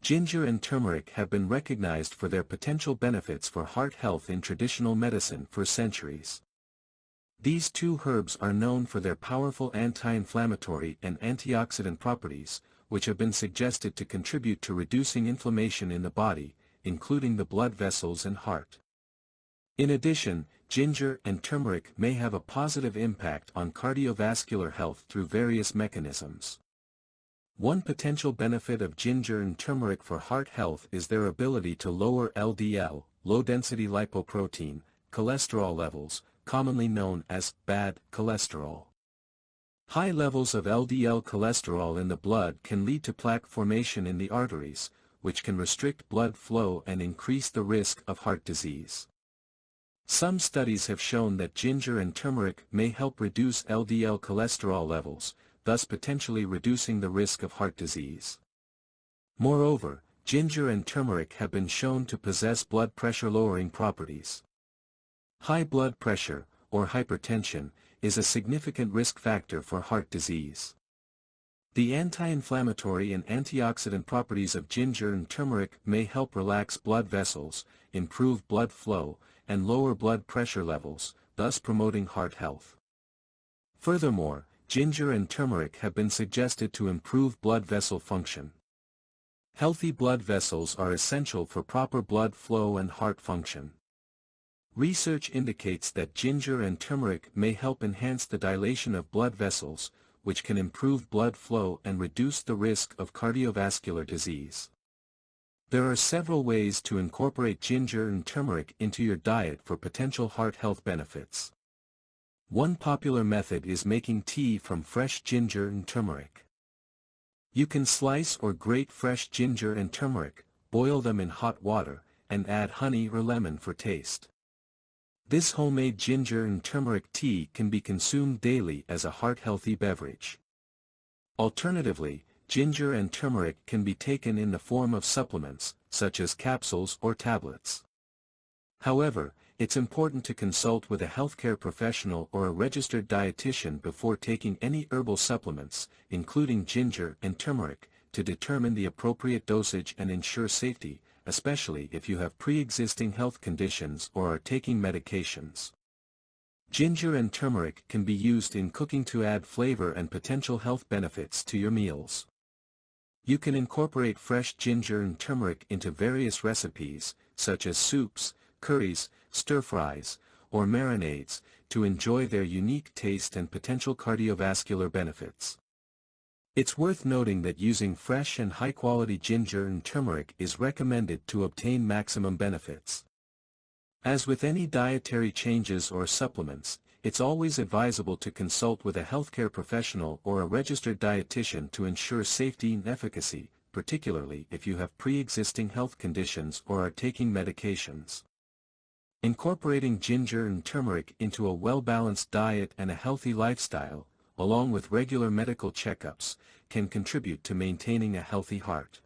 Ginger and turmeric have been recognized for their potential benefits for heart health in traditional medicine for centuries. These two herbs are known for their powerful anti-inflammatory and antioxidant properties, which have been suggested to contribute to reducing inflammation in the body, including the blood vessels and heart. In addition, ginger and turmeric may have a positive impact on cardiovascular health through various mechanisms. One potential benefit of ginger and turmeric for heart health is their ability to lower LDL, low-density lipoprotein, cholesterol levels, commonly known as bad cholesterol. High levels of LDL cholesterol in the blood can lead to plaque formation in the arteries, which can restrict blood flow and increase the risk of heart disease. Some studies have shown that ginger and turmeric may help reduce LDL cholesterol levels, thus potentially reducing the risk of heart disease. Moreover, ginger and turmeric have been shown to possess blood pressure-lowering properties. High blood pressure, or hypertension, is a significant risk factor for heart disease. The anti-inflammatory and antioxidant properties of ginger and turmeric may help relax blood vessels, improve blood flow, and lower blood pressure levels, thus promoting heart health. Furthermore, ginger and turmeric have been suggested to improve blood vessel function. Healthy blood vessels are essential for proper blood flow and heart function. Research indicates that ginger and turmeric may help enhance the dilation of blood vessels, which can improve blood flow and reduce the risk of cardiovascular disease. There are several ways to incorporate ginger and turmeric into your diet for potential heart health benefits. One popular method is making tea from fresh ginger and turmeric. You can slice or grate fresh ginger and turmeric, boil them in hot water, and add honey or lemon for taste. This homemade ginger and turmeric tea can be consumed daily as a heart-healthy beverage. Alternatively, ginger and turmeric can be taken in the form of supplements, such as capsules or tablets. However, it's important to consult with a healthcare professional or a registered dietitian before taking any herbal supplements, including ginger and turmeric, to determine the appropriate dosage and ensure safety, especially if you have pre-existing health conditions or are taking medications. Ginger and turmeric can be used in cooking to add flavor and potential health benefits to your meals. You can incorporate fresh ginger and turmeric into various recipes, such as soups, curries, stir-fries, or marinades, to enjoy their unique taste and potential cardiovascular benefits. It's worth noting that using fresh and high-quality ginger and turmeric is recommended to obtain maximum benefits. As with any dietary changes or supplements, it's always advisable to consult with a healthcare professional or a registered dietitian to ensure safety and efficacy, particularly if you have pre-existing health conditions or are taking medications. Incorporating ginger and turmeric into a well-balanced diet and a healthy lifestyle, along with regular medical checkups, can contribute to maintaining a healthy heart.